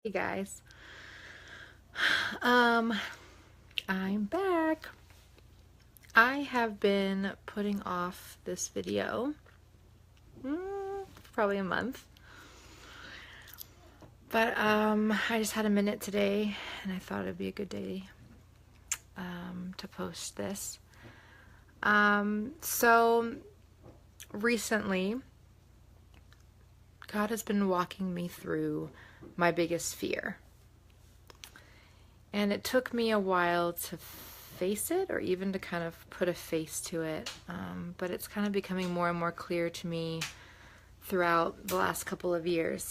Hey guys, um, I'm back. I have been putting off this video for probably a month, but I just had a minute today, and I thought it'd be a good day to post this. So recently, God has been walking me through my biggest fear, and it took me a while to face it or even to kind of put a face to it. But it's kind of becoming more and more clear to me throughout the last couple of years.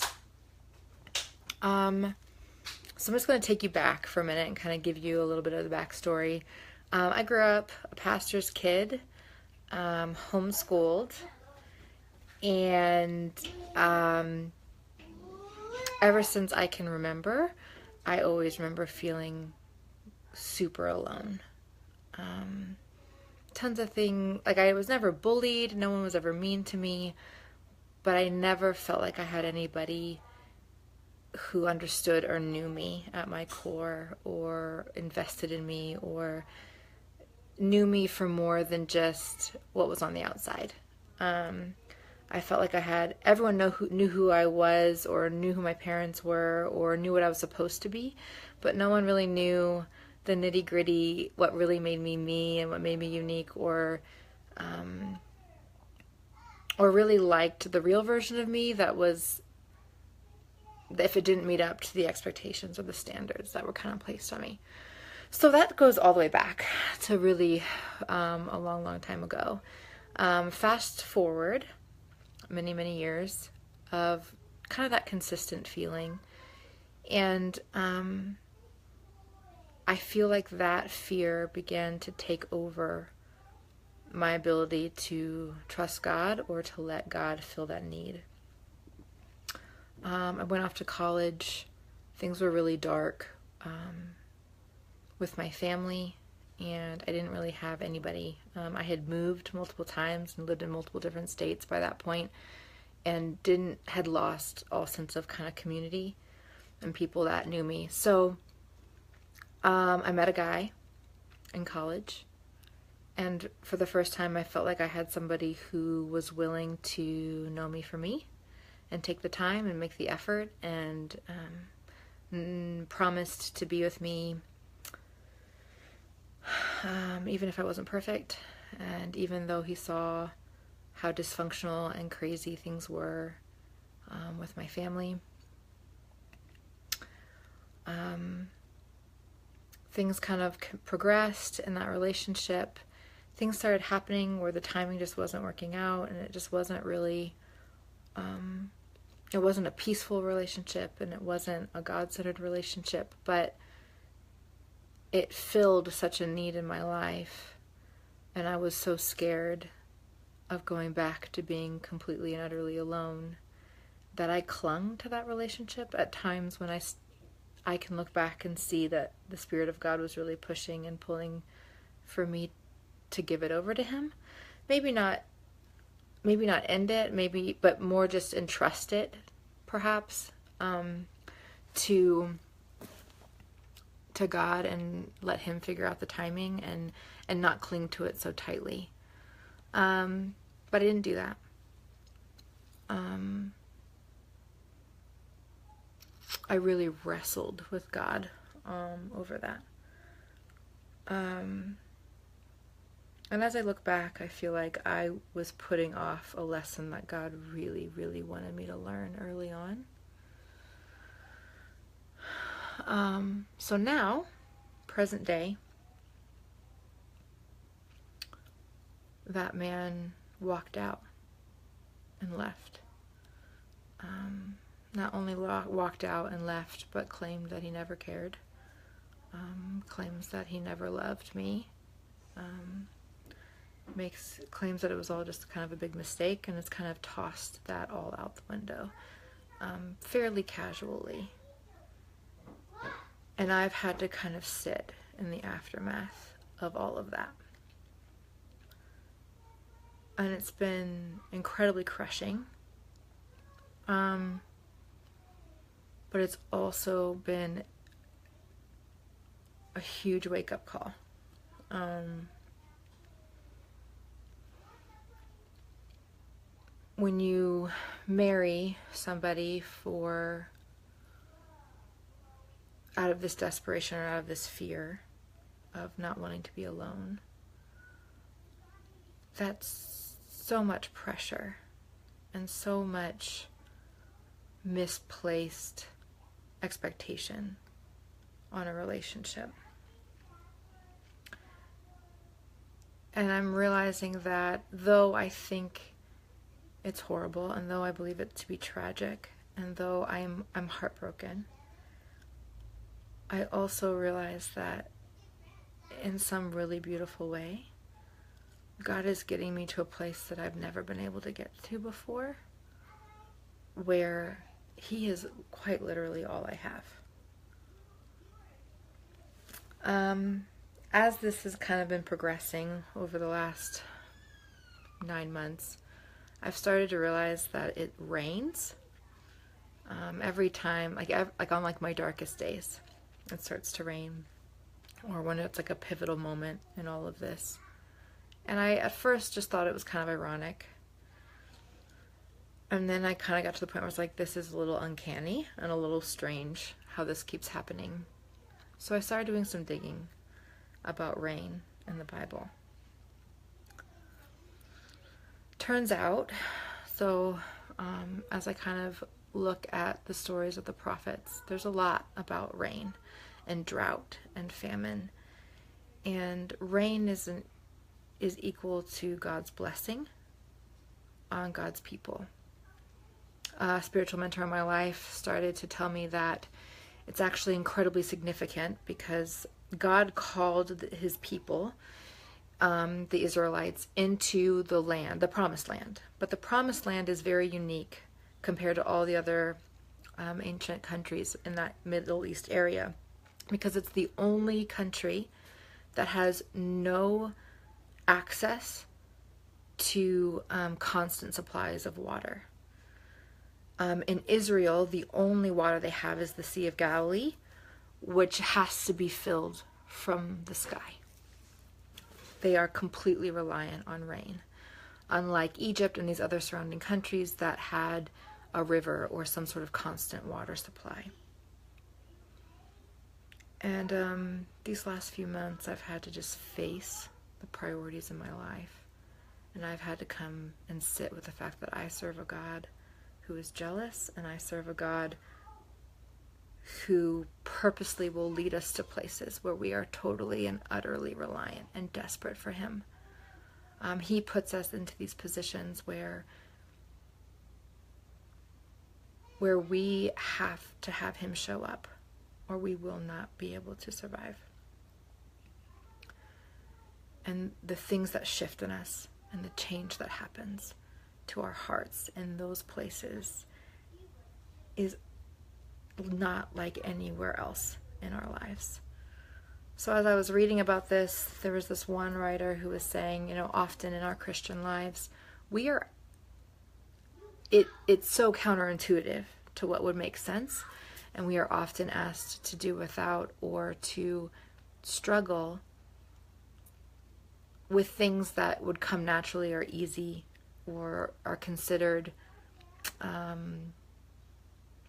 So I'm just going to take you back for a minute and kind of give you a little bit of the backstory. I grew up a pastor's kid, homeschooled, and ever since I can remember, I always remember feeling super alone. Tons of things, like I was never bullied, no one was ever mean to me, but I never felt like I had anybody who understood or knew me at my core or invested in me or knew me for more than just what was on the outside. I felt like I had everyone knew who I was or knew who my parents were or knew what I was supposed to be, but no one really knew the nitty gritty, what really made me me and what made me unique, or really liked the real version of me that was, if it didn't meet up to the expectations or the standards that were kind of placed on me. So that goes all the way back to really a long, long time ago. Fast forward many, many years of kind of that consistent feeling. And I feel like that fear began to take over my ability to trust God or to let God fill that need. I went off to college. Things were really dark with my family, and I didn't really have anybody. I had moved multiple times and lived in multiple different states by that point, and had lost all sense of kind of community and people that knew me. So I met a guy in college, and for the first time I felt like I had somebody who was willing to know me for me and take the time and make the effort and promised to be with me even if I wasn't perfect, and even though he saw how dysfunctional and crazy things were with my family. Things kind of progressed in that relationship. Things started happening where the timing just wasn't working out, and it just wasn't really, it wasn't a peaceful relationship, and it wasn't a God-centered relationship, but it filled such a need in my life, and I was so scared of going back to being completely and utterly alone that I clung to that relationship at times when I can look back and see that the Spirit of God was really pushing and pulling for me to give it over to Him. Maybe not end it, but more just entrust it, perhaps, to God and let Him figure out the timing and not cling to it so tightly. But I didn't do that. I really wrestled with God over that. And as I look back, I feel like I was putting off a lesson that God really, really wanted me to learn early on. So now, present day, that man walked out and left. Not only walked out and left, but claimed that he never cared. Claims that he never loved me. Claims that it was all just kind of a big mistake, and has kind of tossed that all out the window fairly casually. And I've had to kind of sit in the aftermath of all of that. And it's been incredibly crushing. but it's also been a huge wake-up call. When you marry somebody out of this desperation or out of this fear of not wanting to be alone, that's so much pressure and so much misplaced expectation on a relationship. And I'm realizing that though I think it's horrible, and though I believe it to be tragic, and though I'm heartbroken, I also realize that in some really beautiful way, God is getting me to a place that I've never been able to get to before, where He is quite literally all I have. As this has kind of been progressing over the last 9 months, I've started to realize that it rains every time, like on like my darkest days, it starts to rain, or when it's like a pivotal moment in all of this. And I at first just thought it was kind of ironic, and then I kind of got to the point where I was like, this is a little uncanny and a little strange how this keeps happening. So I started doing some digging about rain in the Bible. Turns out, as I kind of look at the stories of the prophets, there's a lot about rain and drought and famine. And rain is equal to God's blessing on God's people. A spiritual mentor in my life started to tell me that it's actually incredibly significant because God called His people, the Israelites, into the land, the promised land. But the promised land is very unique compared to all the other ancient countries in that Middle East area, because it's the only country that has no access to constant supplies of water. In Israel, the only water they have is the Sea of Galilee, which has to be filled from the sky. They are completely reliant on rain, unlike Egypt and these other surrounding countries that had a river or some sort of constant water supply. And these last few months, I've had to just face the priorities in my life. And I've had to come and sit with the fact that I serve a God who is jealous, and I serve a God who purposely will lead us to places where we are totally and utterly reliant and desperate for Him. He puts us into these positions where we have to have Him show up, or we will not be able to survive. And the things that shift in us and the change that happens to our hearts in those places is not like anywhere else in our lives. So as I was reading about this, there was this one writer who was saying, often in our Christian lives, it's so counterintuitive to what would make sense, and we are often asked to do without or to struggle with things that would come naturally or easy or are considered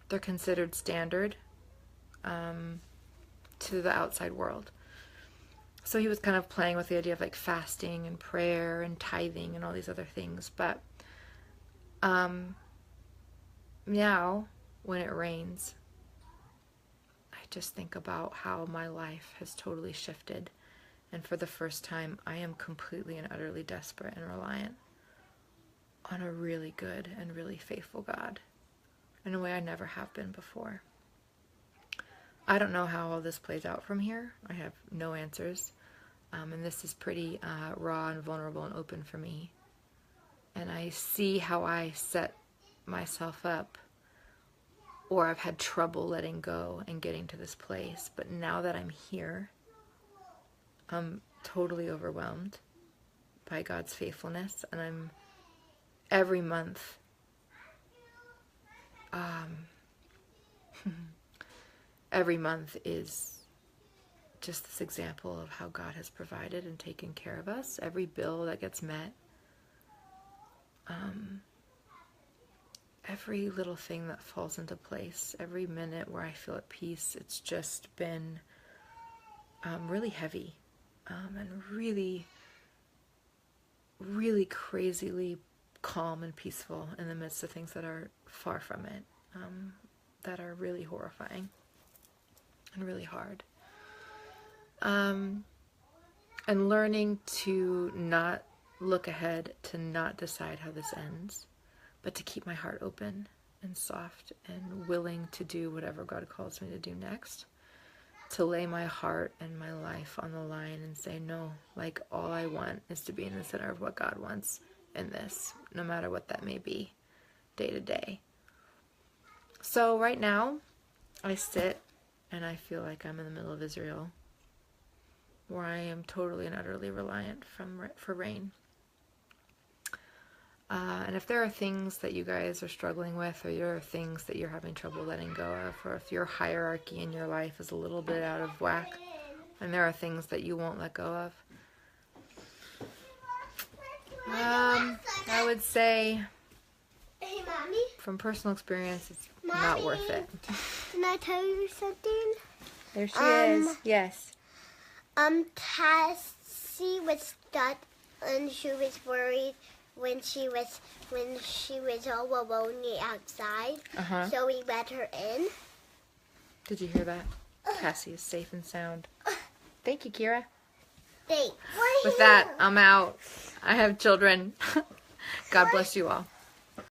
they're considered standard to the outside world. So he was kind of playing with the idea of like fasting and prayer and tithing and all these other things. But now when it rains, I just think about how my life has totally shifted. And for the first time, I am completely and utterly desperate and reliant on a really good and really faithful God in a way I never have been before. I don't know how all this plays out from here. I have no answers. And this is pretty raw and vulnerable and open for me. And I see how I set myself up, or I've had trouble letting go and getting to this place. But now that I'm here, I'm totally overwhelmed by God's faithfulness, and I'm every month every month is just this example of how God has provided and taken care of us. Every bill that gets met, every little thing that falls into place, every minute where I feel at peace, it's just been really heavy, and really, really crazily calm and peaceful in the midst of things that are far from it, that are really horrifying and really hard. And learning to not look ahead, to not decide how this ends, but to keep my heart open and soft and willing to do whatever God calls me to do next. To lay my heart and my life on the line and say, no, like, all I want is to be in the center of what God wants in this, no matter what that may be, day to day. So right now, I sit and I feel like I'm in the middle of Israel, where I am totally and utterly reliant for rain. And if there are things that you guys are struggling with, or there are things that you're having trouble letting go of, or if your hierarchy in your life is a little bit out of whack, and there are things that you won't let go of, I would say, from personal experience, it's not worth it. Can I tell you something? There she is. Yes. Cassie was stuck and she was worried when she was all alone outside. So we let her in. Did you hear that? Cassie is safe and sound. Thank you, Kira. Thanks. With that, I'm out. I have children. God bless you all.